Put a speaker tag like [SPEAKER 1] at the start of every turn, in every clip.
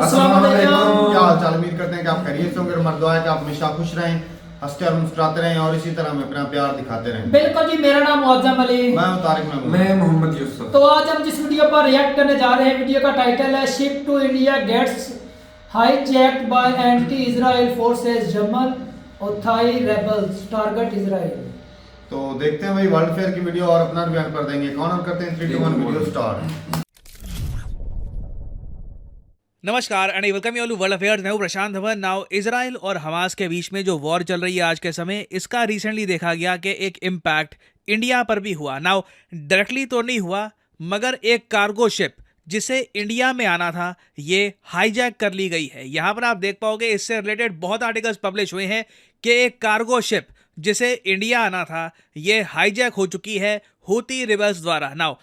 [SPEAKER 1] अस्सलाम वालेकुम।
[SPEAKER 2] क्या हाल चाल, उम्मीद करते हैं कि आप खैरियत से होंगे। हमारी दुआ है कि आप हमेशा खुश रहें, हंसते और मुस्कुराते रहें और इसी तरह हमें अपना प्यार दिखाते रहें।
[SPEAKER 1] बिल्कुल जी, मेरा नाम मुअज्जम अली।
[SPEAKER 2] मैं हूं तारिक महमूद।
[SPEAKER 3] मैं मोहम्मद यूसुफ।
[SPEAKER 1] तो आज हम जिस वीडियो पर रिएक्ट करने जा रहे हैं, वीडियो का टाइटल है ship to India gets hijacked by anti Israel forces, Yemen Houthi rebels target Israel.
[SPEAKER 2] तो देखते हैं भाई वर्ल्ड फेयर की वीडियो और अपना बयान कर देंगे। कौन और करते हैं 3 2 1 वीडियो स्टार्ट।
[SPEAKER 4] नमस्कार and welcome you all to world affairs. मैं हूं प्रशांत धवन। नाउ इजराइल और हमास के बीच में जो वॉर चल रही है आज के समय, इसका रिसेंटली देखा गया कि एक इम्पैक्ट इंडिया पर भी हुआ। नाउ डायरेक्टली तो नहीं हुआ, मगर एक कार्गो शिप जिसे इंडिया में आना था ये हाईजैक कर ली गई है। यहां पर आप देख पाओगे इससे रिलेटेड बहुत आर्टिकल्स पब्लिश हुए हैं कि एक कार्गो शिप जिसे इंडिया आना था ये हाईजैक हो चुकी है हूती रिबल्स द्वारा। नाउ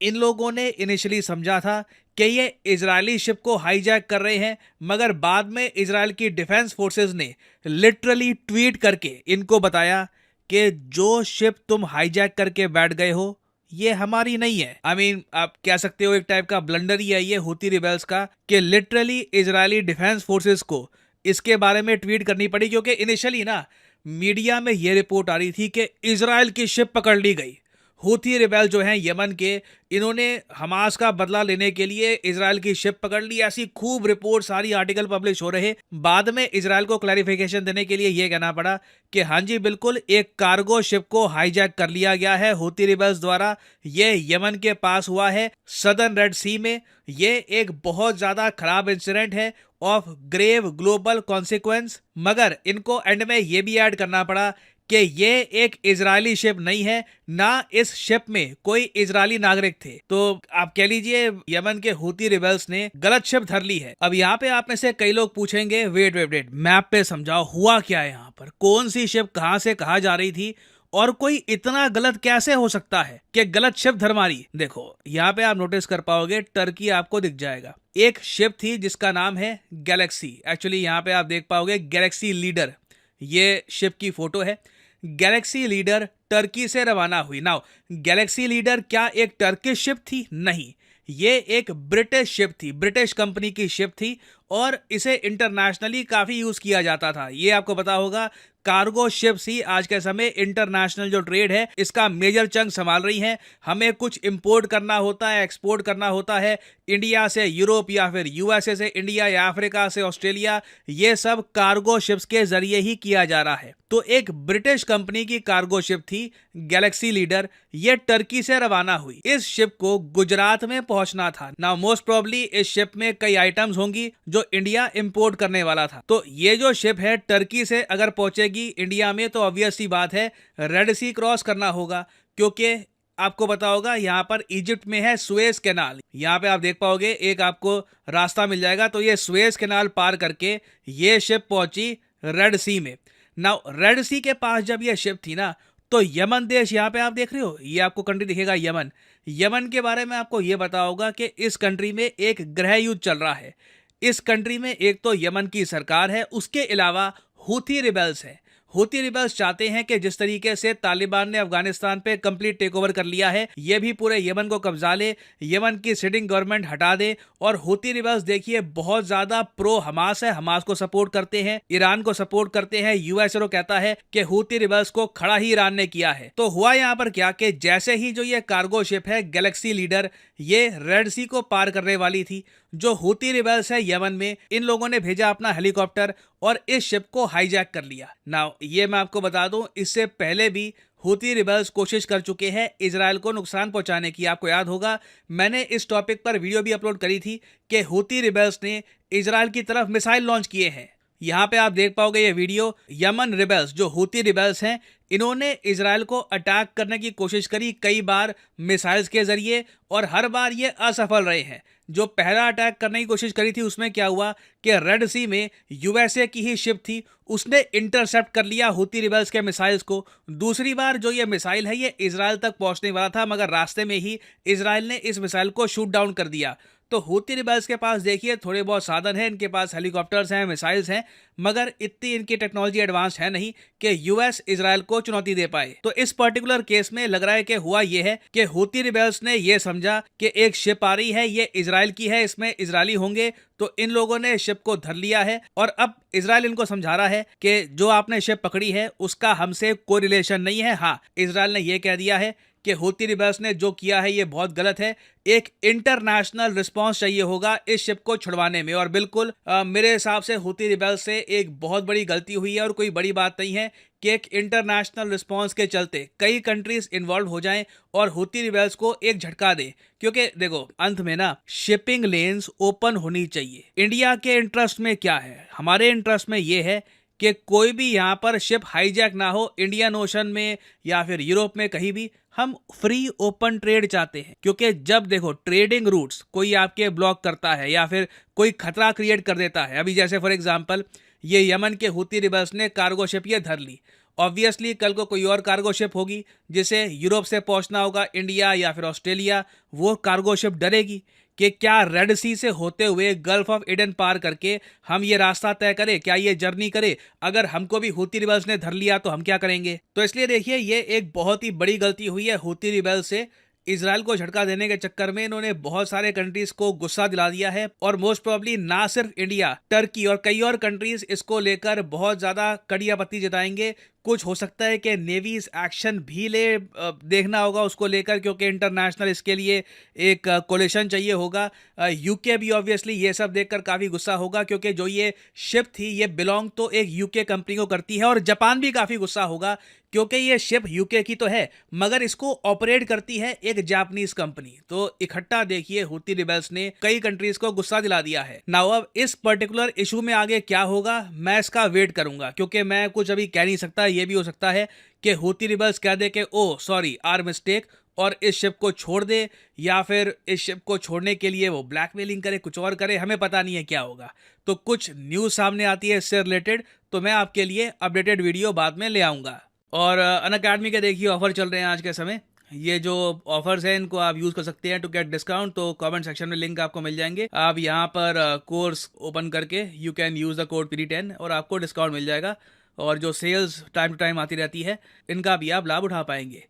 [SPEAKER 4] इन लोगों ने इनिशियली समझा था कि ये इजरायली शिप को हाईजैक कर रहे हैं, मगर बाद में इजराइल की डिफेंस फोर्सेस ने लिटरली ट्वीट करके इनको बताया कि जो शिप तुम हाईजैक करके बैठ गए हो ये हमारी नहीं है। आई मीन आप कह सकते हो एक टाइप का ब्लंडर ही है ये हूती रिबेल्स का कि लिटरली इजरायली डिफेंस फोर्सेस को इसके बारे में ट्वीट करनी पड़ी, क्योंकि इनिशियली ना मीडिया में ये रिपोर्ट आ रही थी कि इजराइल की शिप पकड़ ली गई। हूथी रिबेल जो हैं यमन के, इन्होंने हमास का बदला लेने के लिए इजराइल की शिप पकड़ ली। ऐसी खूब रिपोर्ट, सारी आर्टिकल पब्लिश हो रहे। बाद में इजराइल को क्लैरिफिकेशन देने के लिए यह कहना पड़ा कि हाँ जी बिल्कुल, एक कार्गो शिप को हाईजैक कर लिया गया है हूथी रिबेल्स द्वारा। ये यमन के पास हुआ है सदर्न रेड सी में। ये एक बहुत ज्यादा खराब इंसिडेंट है ऑफ ग्रेव ग्लोबल कॉन्सिक्वेंस। मगर इनको एंड में यह भी ऐड करना पड़ा कि ये एक इजरायली शिप नहीं है, ना इस शिप में कोई इजरायली नागरिक थे। तो आप कह लीजिए यमन के हूती रिबेल्स ने गलत शिप धर ली है। अब यहाँ पे आप में से कई लोग पूछेंगे वेट वेट वेट, मैप पे समझाओ हुआ क्या है यहाँ पर, कौन सी शिप कहाँ से कहाँ जा रही थी और कोई इतना गलत कैसे हो सकता है कि गलत शिप धर मारी। देखो यहाँ पे आप नोटिस कर पाओगे टर्की आपको दिख जाएगा। एक शिप थी जिसका नाम है गैलेक्सी। एक्चुअली यहाँ पे आप देख पाओगे गैलेक्सी लीडर, ये शिप की फोटो है। गैलेक्सी लीडर टर्की से रवाना हुई। नाउ गैलेक्सी लीडर क्या एक टर्किश शिप थी? नहीं, ये एक ब्रिटिश शिप थी, ब्रिटिश कंपनी की शिप थी और इसे इंटरनेशनली काफी यूज किया जाता था। ये आपको पता होगा कार्गो शिप्स ही आज के समय इंटरनेशनल जो ट्रेड है इसका मेजर चंक संभाल रही हैं। हमें कुछ इंपोर्ट करना होता है, एक्सपोर्ट करना होता है इंडिया से यूरोप या फिर यूएसए से इंडिया या अफ्रीका से ऑस्ट्रेलिया, ये सब कार्गो शिप्स के जरिए ही किया जा रहा है। तो एक ब्रिटिश कंपनी की कार्गो शिप थी गैलेक्सी लीडर, ये टर्की से रवाना हुई। इस शिप को गुजरात में पहुंचना था। नाउ मोस्ट प्रोबेबली इस शिप में कई आइटम्स होंगी जो इंडिया इंपोर्ट करने वाला था। तो ये जो शिप है टर्की से अगर पहुंचेगी इंडिया में तो ऑब्वियस सी बात है रेड सी क्रॉस करना होगा, क्योंकि आपको पता होगा यहाँ पर इजिप्ट में है सुएज कैनाल। यहाँ पे आप देख पाओगे एक आपको रास्ता मिल जाएगा। तो ये सुएज कैनाल पार करके ये शिप पहुंची रेड सी में। नाउ रेड सी के पास जब ये शिप थी ना, तो यमन देश, यहाँ पे आप देख रहे हो ये आपको कंट्री दिखेगा यमन। यमन के बारे में आपको ये पता होगा कि इस कंट्री में एक गृह युद्ध चल रहा है। इस कंट्री में एक तो यमन की सरकार है, उसके अलावा हूथी रिबेल्स है। हूती रिबेल्स चाहते हैं कि जिस तरीके से तालिबान ने अफगानिस्तान पे कंप्लीट टेक ओवर कर लिया है, ये भी पूरे यमन को कब्जा ले, यमन की सिटिंग गवर्नमेंट हटा दे। और हूती रिबेल्स देखिए बहुत ज्यादा प्रो हमास है, हमास को सपोर्ट करते हैं, ईरान को सपोर्ट करते हैं। यूएसए कहता है कि हूती रिबेल्स को खड़ा ही ईरान ने किया है। तो हुआ यहाँ पर क्या कि जैसे ही जो ये कार्गो शिप है गैलेक्सी लीडर ये रेड सी को पार करने वाली थी, जो हूती रिबेल्स है यमन में, इन लोगों ने भेजा अपना हेलीकॉप्टर और इस शिप को हाईजैक कर लिया। नाउ ये मैं आपको बता दूं, इससे पहले भी हूती रिबेल्स कोशिश कर चुके हैं इजराइल को नुकसान पहुंचाने की। आपको याद होगा मैंने इस टॉपिक पर वीडियो भी अपलोड करी थी कि हूती रिबेल्स ने इजराइल की तरफ मिसाइल लॉन्च किए हैं। यहाँ पे आप देख पाओगे ये वीडियो। यमन रिबेल्स जो हूती रिबेल्स हैं इन्होंने इजराइल को अटैक करने की कोशिश करी कई बार मिसाइल्स के जरिए और हर बार ये असफल रहे हैं। जो पहला अटैक करने की कोशिश करी थी उसमें क्या हुआ कि रेड सी में यूएसए की ही शिप थी, उसने इंटरसेप्ट कर लिया हूती रिबेल्स के मिसाइल्स को। दूसरी बार जो ये मिसाइल है ये इजराइल तक पहुंचने वाला था, मगर रास्ते में ही इजराइल ने इस मिसाइल को शूट डाउन कर दिया। तो हूती रिबेल्स के पास देखिए थोड़े बहुत साधन हैं, इनके पास हेलीकॉप्टर्स हैं, मिसाइल्स हैं, मगर इतनी इनकी टेक्नोलॉजी एडवांस है नहीं कि यूएस इजराइल को चुनौती दे पाए। तो इस पर्टिकुलर केस में लग रहा है कि हुआ ये है कि हूती रिबेल्स ने ये समझा कि एक शिप आ रही है, ये इजराइल की है, इसमें इजरायली होंगे, तो इन लोगों ने शिप को धर लिया है और अब इजराइल इनको समझा रहा है कि जो आपने शिप पकड़ी है उसका हमसे कोई रिलेशन नहीं है। हाँ, इजराइल ने यह कह दिया है कि हूती रिबेल्स ने जो किया है ये बहुत गलत है, एक इंटरनेशनल रिस्पांस चाहिए होगा इस शिप को छुड़वाने में। और बिल्कुल मेरे हिसाब से हूती रिबेल्स से एक बहुत बड़ी गलती हुई है और कोई बड़ी बात नहीं है कि एक इंटरनेशनल रिस्पांस के चलते कई कंट्रीज इन्वॉल्व हो जाएं और हूती रिबेल्स को एक झटका दें। क्योंकि देखो अंत में ना शिपिंग लेन्स ओपन होनी चाहिए। इंडिया के इंटरेस्ट में क्या है? हमारे इंटरेस्ट में ये है कि कोई भी यहाँ पर शिप हाईजैक ना हो इंडियन ओशन में या फिर यूरोप में कहीं भी। हम फ्री ओपन ट्रेड चाहते हैं, क्योंकि जब देखो ट्रेडिंग रूट्स कोई आपके ब्लॉक करता है या फिर कोई खतरा क्रिएट कर देता है, अभी जैसे फॉर एग्जांपल ये यमन के हूती रिबेल्स ने कार्गो शिप ये धर ली, ऑब्वियसली कल को कोई और कार्गो शिप होगी जिसे यूरोप से पहुंचना होगा इंडिया या फिर ऑस्ट्रेलिया, वो कार्गो शिप डरेगी कि क्या रेड सी से होते हुए गल्फ ऑफ एडन पार करके हम ये रास्ता तय करें, क्या ये जर्नी करे? अगर हमको भी हूती रिबेल्स ने धर लिया तो हम क्या करेंगे? तो इसलिए देखिए ये एक बहुत ही बड़ी गलती हुई है हूती रिबेल्स से। इजराइल को झटका देने के चक्कर में इन्होंने बहुत सारे कंट्रीज को गुस्सा दिला दिया है और मोस्ट प्रोबेबली ना सिर्फ इंडिया, टर्की और कई और कंट्रीज इसको लेकर बहुत ज्यादा कड़ी आपत्ति जताएंगे। कुछ हो सकता है कि नेवीज एक्शन भी ले, देखना होगा उसको लेकर, क्योंकि इंटरनेशनल इसके लिए एक कोलिशन चाहिए होगा। यूके भी ऑब्वियसली ये सब देखकर काफ़ी गुस्सा होगा, क्योंकि जो ये शिप थी ये बिलोंग तो एक यूके कंपनी को करती है। और जापान भी काफ़ी गुस्सा होगा क्योंकि ये शिप यूके की तो है मगर इसको ऑपरेट करती है एक जापानीज कंपनी। तो इकट्ठा देखिए हूती रिबेल्स ने कई कंट्रीज को गुस्सा दिला दिया है। नाउ अब इस पर्टिकुलर इशू में आगे क्या होगा मैं इसका वेट करूंगा, क्योंकि मैं कुछ अभी कह नहीं सकता। ये भी हो सकता है कि हूती रिबेल्स कह दे कि ओ सॉरी आर मिस्टेक और इस शिप को छोड़ दे, या फिर इस शिप को छोड़ने के लिए वो ब्लैकमेलिंग करे, कुछ और करे, हमें पता नहीं है क्या होगा। तो कुछ न्यूज़ सामने आती है इससे रिलेटेड तो मैं आपके लिए अपडेटेड वीडियो बाद में ले आऊँगा। और अनअकैडमी के देखिए ऑफर चल रहे हैं आज के समय। ये जो ऑफर्स हैं इनको आप यूज़ कर सकते हैं टू गेट डिस्काउंट। तो कमेंट सेक्शन में लिंक आपको मिल जाएंगे, आप यहाँ पर कोर्स ओपन करके you can use the code PD10 और आपको डिस्काउंट मिल जाएगा। और जो सेल्स टाइम टू टाइम आती रहती है इनका भी आप लाभ उठा पाएंगे।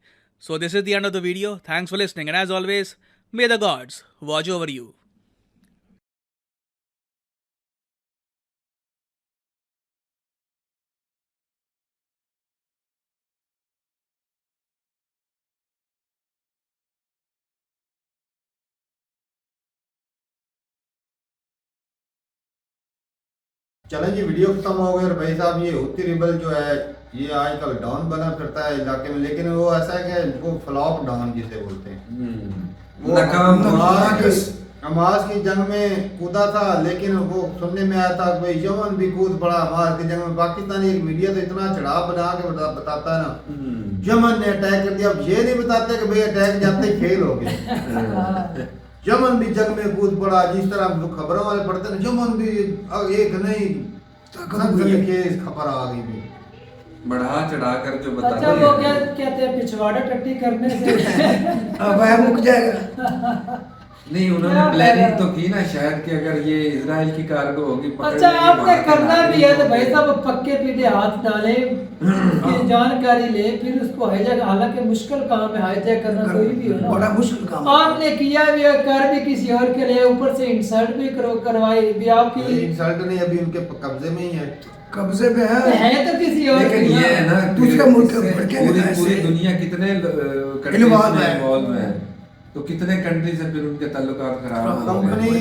[SPEAKER 4] So this is the end of the video. Thanks for listening and as always may the gods watch over you.
[SPEAKER 2] चलें जी, वीडियो खत्म हो गया। और भाई साहब ये हूती रिबेल जो है ये आजकल डॉन बना फिरता है इलाके में, लेकिन वो ऐसा है कि वो फ्लॉप डॉन जिसे बोलते हैं। वो हमास की जंग में कूदा था, लेकिन वो सुनने में आया था भाई यमन भी कूद पड़ा हमास की जंग में। पाकिस्तानी एक मीडिया तो इतना चढ़ाव बना के बताता है ना यमन ने अटैक कर दिया। अब ये नहीं बताते कि भाई अटैक जाते ही फेल हो गए। यमन भी जंग में कूद पड़ा, जिस तरह जो खबरों वाले पढ़ते हैं यमन भी एक नहीं केस खबर आ गई भी
[SPEAKER 3] बढ़ा चढ़ा कर जो बता।
[SPEAKER 1] अच्छा वो क्या कहते हैं पिछवाड़ा टट्टी करने से
[SPEAKER 5] अब वह मुक जाएगा।
[SPEAKER 3] नहीं उन्होंने प्लानिंग तो की ना शायद कि अगर ये इजराइल की कार्गो होगी
[SPEAKER 1] अच्छा आपने करना भी है तो भाई साहब पक्के पीछे हाथ डाले, जानकारी ले, फिर उसको हाईजैक, हालांकि मुश्किल काम है हाईजैक करना, कोई भी हो ना
[SPEAKER 5] बड़ा मुश्किल काम
[SPEAKER 1] आपने किया भी है, कर भी किसी और के लिए, ऊपर से इंसल्ट भी करवाई भी आपकी।
[SPEAKER 2] इंसल्ट नहीं, अभी उनके कब्जे में ही है,
[SPEAKER 5] कब्जे पे है
[SPEAKER 1] तो किसी और
[SPEAKER 3] लेकिन ये है ना
[SPEAKER 5] दूसरे मुल्क
[SPEAKER 3] पूरी दुनिया कितने इन्वॉल्व है, तो कितने कंट्री से फिर उनके ताल्लुकात खराब हो गए।
[SPEAKER 2] कंपनी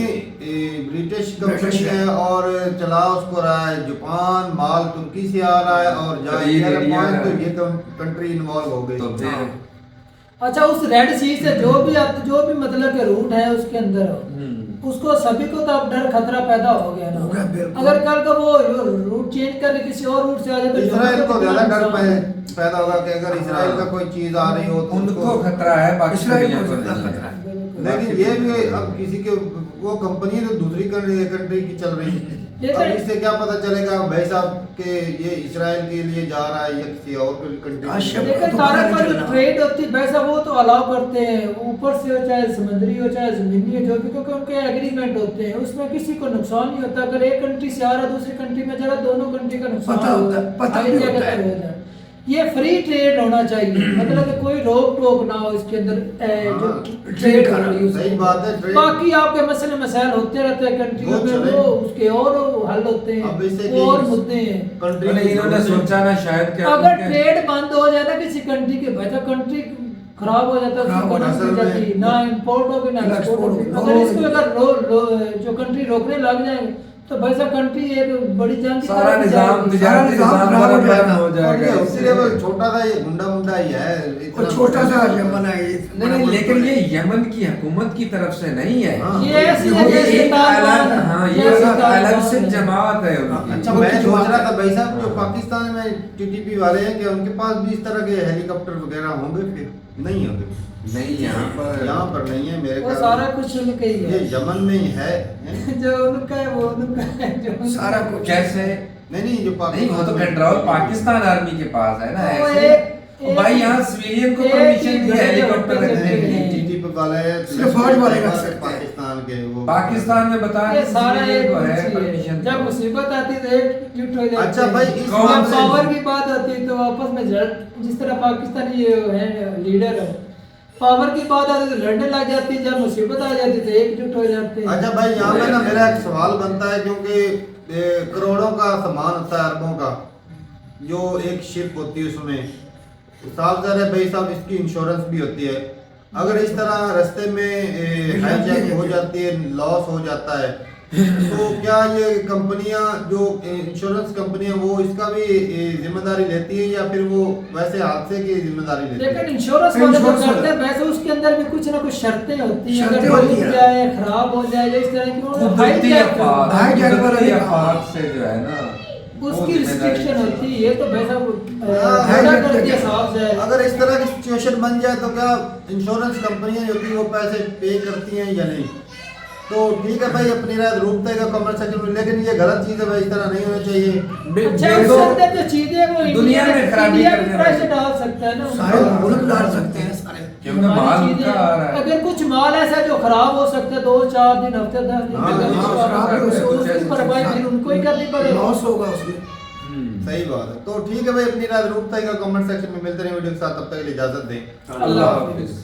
[SPEAKER 2] ब्रिटिश कंपनी है और चला उसको रहा है जापान, माल तुर्की से आ रहा है और तो ये कंट्री इन्वॉल्व हो गई।
[SPEAKER 3] तो
[SPEAKER 1] अच्छा उस रेड सी से जो भी मतलब के रूट है उसके अंदर उसको सभी को तो अब डर खतरा पैदा हो गया ना। अगर कल को वो रूट चेंज करके किसी और रूट से आ जाए तो
[SPEAKER 2] इजराइल को ज्यादा डर पैदा होगा कि अगर इजराइल का कोई चीज आ रही हो तो
[SPEAKER 3] उनको खतरा है, बाकी दुनिया को नहीं है।
[SPEAKER 2] लेकिन ये भी अब किसी के वो कंपनी तो दूसरी कंट्री की चल रही
[SPEAKER 1] ये
[SPEAKER 2] है।
[SPEAKER 1] तो-
[SPEAKER 2] अब इससे क्या पता चलेगा भाई साहब के ये इजराइल के लिए जा रहा है या किसी और कंट्री
[SPEAKER 5] अच्छा,
[SPEAKER 2] के लिए।
[SPEAKER 1] लेकिन
[SPEAKER 5] तो
[SPEAKER 1] सारा
[SPEAKER 5] पता
[SPEAKER 1] पर
[SPEAKER 5] नहीं
[SPEAKER 1] जो
[SPEAKER 5] चलना।
[SPEAKER 1] ट्रेड होती है वैसा वो तो अलाउ करते हैं, ऊपर से हो चाहे समुद्री हो चाहे जमीनी हो, जो भी, क्योंकि उनके एग्रीमेंट होते हैं, उसमें किसी को नुकसान नहीं होता। अगर एक कंट्री से आ रहा है दूसरी कंट्री में जरा दोनों कंट्री का नुकसान
[SPEAKER 5] पता होता है, पता
[SPEAKER 1] हर
[SPEAKER 5] भी
[SPEAKER 1] जगह
[SPEAKER 5] होता है।
[SPEAKER 1] पे हो जाए। ये फ्री ट्रेड होना चाहिए, मतलब कि कोई रोक टोक ना हो इसके अंदर, जो
[SPEAKER 2] हाँ,
[SPEAKER 1] ट्रेड हो रही है
[SPEAKER 2] सही
[SPEAKER 1] उसकी।
[SPEAKER 2] बात है, trade-
[SPEAKER 1] बाकी आपके मसले मसाइल होते रहते हैं कंट्रियों
[SPEAKER 2] वो
[SPEAKER 1] में,
[SPEAKER 2] चले।
[SPEAKER 1] वो उसके और हल होते
[SPEAKER 2] अब
[SPEAKER 1] हैं,
[SPEAKER 2] इससे
[SPEAKER 1] वो और
[SPEAKER 2] कि-
[SPEAKER 1] मुद्दे हैं।
[SPEAKER 2] कंट्री
[SPEAKER 3] मैंने इन्होंने सोचा ना शायद कि
[SPEAKER 1] अगर
[SPEAKER 3] उनके-
[SPEAKER 1] ट्रेड बंद हो जाए ना किसी कंट्री के, भाई तो कंट्री खराब हो जाता है,
[SPEAKER 5] खराब हो
[SPEAKER 1] उसकी
[SPEAKER 2] जाता है।
[SPEAKER 1] economy जाती, ना इंपोर्ट होगी ना
[SPEAKER 5] ना
[SPEAKER 1] एक्सपोर्ट होगी।
[SPEAKER 5] export
[SPEAKER 1] अगर
[SPEAKER 5] होगी।
[SPEAKER 1] इसको अगर जो कंट्री रोकने लग जाएंगे तो भाई साहब कंट्री एक बड़ी जंग की
[SPEAKER 3] सारा
[SPEAKER 1] तरफ
[SPEAKER 3] निजाम
[SPEAKER 1] जाएगी।
[SPEAKER 3] तिजारती
[SPEAKER 5] निजाम
[SPEAKER 3] निजाम
[SPEAKER 5] खराब हो
[SPEAKER 3] बर्बाद
[SPEAKER 5] जाएगा।
[SPEAKER 3] हो
[SPEAKER 2] और
[SPEAKER 3] जाएगा
[SPEAKER 2] ये
[SPEAKER 3] इससे।
[SPEAKER 2] उसी लेवल छोटा सा ये गुंडा मुंडा ही है
[SPEAKER 5] वो
[SPEAKER 2] इतना
[SPEAKER 5] छोटा सा यमन है ये।
[SPEAKER 3] नहीं नहीं, लेकिन ये यमन की हुकूमत की तरफ से नहीं है।
[SPEAKER 2] हाँ।
[SPEAKER 1] ये ऐसी
[SPEAKER 5] ये
[SPEAKER 1] है
[SPEAKER 3] ये
[SPEAKER 1] जैसे
[SPEAKER 3] एक
[SPEAKER 1] तालिबान
[SPEAKER 3] अलग,
[SPEAKER 1] है,
[SPEAKER 3] हाँ, ये
[SPEAKER 1] जैसे
[SPEAKER 3] एक अलग
[SPEAKER 1] तालिबान
[SPEAKER 3] से
[SPEAKER 1] है।
[SPEAKER 3] जमात है उनकी।
[SPEAKER 2] अच्छा
[SPEAKER 5] वो
[SPEAKER 2] मैं
[SPEAKER 5] की
[SPEAKER 2] सोच
[SPEAKER 5] बात
[SPEAKER 2] रहा
[SPEAKER 5] है।
[SPEAKER 2] था भाई साहब जो
[SPEAKER 3] हाँ।
[SPEAKER 2] पाकिस्तान में टीटीपी वाले हैं कि उनके पास भी इस तरह के हेलीकॉप्टर वगैरह होंगे, फिर नहीं होंगे।
[SPEAKER 3] नहीं यहाँ पर
[SPEAKER 2] यहाँ पर नहीं है मेरे
[SPEAKER 1] वो
[SPEAKER 2] ख्याल
[SPEAKER 1] सारा
[SPEAKER 2] में।
[SPEAKER 1] कुछ उनका ही
[SPEAKER 2] ये
[SPEAKER 1] है,
[SPEAKER 2] यमन में ही है
[SPEAKER 1] जो उनका है वो उनका है, जो उनका
[SPEAKER 5] सारा
[SPEAKER 1] है।
[SPEAKER 5] कुछ
[SPEAKER 3] कैसे
[SPEAKER 2] नहीं जो
[SPEAKER 3] नहीं, वो तो
[SPEAKER 2] में-
[SPEAKER 3] कंट्रोल पाकिस्तान आर्मी के पास है ना
[SPEAKER 1] वो
[SPEAKER 3] ऐसे।
[SPEAKER 1] एक-
[SPEAKER 3] और भाई यहाँ सिविलियन को
[SPEAKER 1] एक
[SPEAKER 3] परमिशन
[SPEAKER 1] ही
[SPEAKER 3] दी
[SPEAKER 1] बड़े
[SPEAKER 3] हेलीकॉप्टर
[SPEAKER 1] बड़े
[SPEAKER 3] रखने की।
[SPEAKER 1] बड़े-
[SPEAKER 2] टीटीपी वाले
[SPEAKER 5] सिर्फ फौज वाले कर सकते हैं।
[SPEAKER 2] पाकिस्तान के वो
[SPEAKER 3] पाकिस्तान में बता
[SPEAKER 1] ये
[SPEAKER 3] दें
[SPEAKER 1] सारा
[SPEAKER 3] सिविलियन
[SPEAKER 1] एक
[SPEAKER 3] को है
[SPEAKER 1] चीज़ है।
[SPEAKER 3] परमिशन।
[SPEAKER 1] जब मुसीबत आती है तो एकजुट हो जाते
[SPEAKER 2] अच्छा
[SPEAKER 1] हैं।
[SPEAKER 2] भाई, इस
[SPEAKER 3] कौन
[SPEAKER 1] जब
[SPEAKER 3] से-
[SPEAKER 1] पावर की बात आती है तो आपस में जिस तरह पाकिस्तानी ये है लीडर है, पावर की बात आती है तो लड़ने लग जाती है, जब मुसीबत आ जाती है तो एकजुट हो जाते हैं।
[SPEAKER 2] अच्छा भाई यहाँ पे ना मेरा एक सवाल बनता है, क्योंकि करोड़ों का सामान होता है, अरबों का, जो एक शिप होती है उसमें साफ ज़ाहिर है भाई साहब इसकी इंश्योरेंस भी होती है। अगर इस तरह रास्ते में हाईजैक हो जाती है, लॉस हो जाता है, तो क्या ये कंपनियां जो इंश्योरेंस कंपनियां वो इसका भी जिम्मेदारी लेती है या फिर वो वैसे हादसे की जिम्मेदारी लेती
[SPEAKER 1] लेकिन
[SPEAKER 2] है?
[SPEAKER 1] इंश्योरेंस वाले जो
[SPEAKER 5] इंश्योरेंस
[SPEAKER 1] करते हैं
[SPEAKER 5] वाला।
[SPEAKER 1] वैसे उसके अंदर भी कुछ ना कुछ शर्तें होती हैं,
[SPEAKER 5] शर्तें
[SPEAKER 1] अगर
[SPEAKER 5] होती
[SPEAKER 1] डूब
[SPEAKER 5] हैं।
[SPEAKER 1] जाए खराब हो जाए या इस तरह की उन्होंने
[SPEAKER 3] कुदरती
[SPEAKER 1] hijack कर-
[SPEAKER 3] आफात,
[SPEAKER 5] hijack वाला
[SPEAKER 3] कुदरती
[SPEAKER 5] नहीं काम।
[SPEAKER 3] आफात से जो है ना वो
[SPEAKER 1] उसकी
[SPEAKER 3] जिम्मेदारी
[SPEAKER 1] रिस्ट्रिक्शन होती है, ये तो वैसा
[SPEAKER 2] हाँ,
[SPEAKER 1] पैदा
[SPEAKER 5] hijack
[SPEAKER 1] करती है
[SPEAKER 5] करके।
[SPEAKER 1] साफ जाए।
[SPEAKER 2] अगर इस तरह की सिचुएशन बन जाए तो क्या इंश्योरेंस कंपनियां जो थी वो पैसे पे करती हैं या नहीं? तो ठीक है भाई, अपनी राय जरूर देगा कमेंट सेक्शन में, लेकिन ये गलत चीज़ है भाई, इस तरह नहीं होना चाहिए।
[SPEAKER 1] अच्छा
[SPEAKER 3] ये
[SPEAKER 1] उसके
[SPEAKER 3] तो
[SPEAKER 1] अंदर जो चीजें हैं वो
[SPEAKER 3] दुनिया में खराबी
[SPEAKER 1] इंडिया
[SPEAKER 3] करने
[SPEAKER 1] में
[SPEAKER 3] वाली।
[SPEAKER 1] प्रेशर डाल सकता है ना
[SPEAKER 5] सारे मुल्क डाल सकते हैं सारे।
[SPEAKER 3] क्योंकि
[SPEAKER 1] हमारी
[SPEAKER 3] माल
[SPEAKER 1] चीजें-
[SPEAKER 3] उनका आ रहा है।
[SPEAKER 1] अगर कुछ माल ऐसा है जो खराब हो सकता है 2-4 दिन, हफ्ते 10 दिन
[SPEAKER 2] हाँ,
[SPEAKER 1] में,
[SPEAKER 2] हाँ,
[SPEAKER 1] तो
[SPEAKER 5] खराब भी हो सकता है,
[SPEAKER 1] उसकी भरपाई फिर उनको ही करनी पड़ेगी।
[SPEAKER 5] लॉस होगा उसमें।
[SPEAKER 2] सही बात है। तो ठीक है भाई, अपनी राय जरूर देगा कमेंट सेक्शन में। मिलते रहे वीडियो के साथ, तब तक के लिए इजाजत दें।
[SPEAKER 3] अल्लाह हाफिज।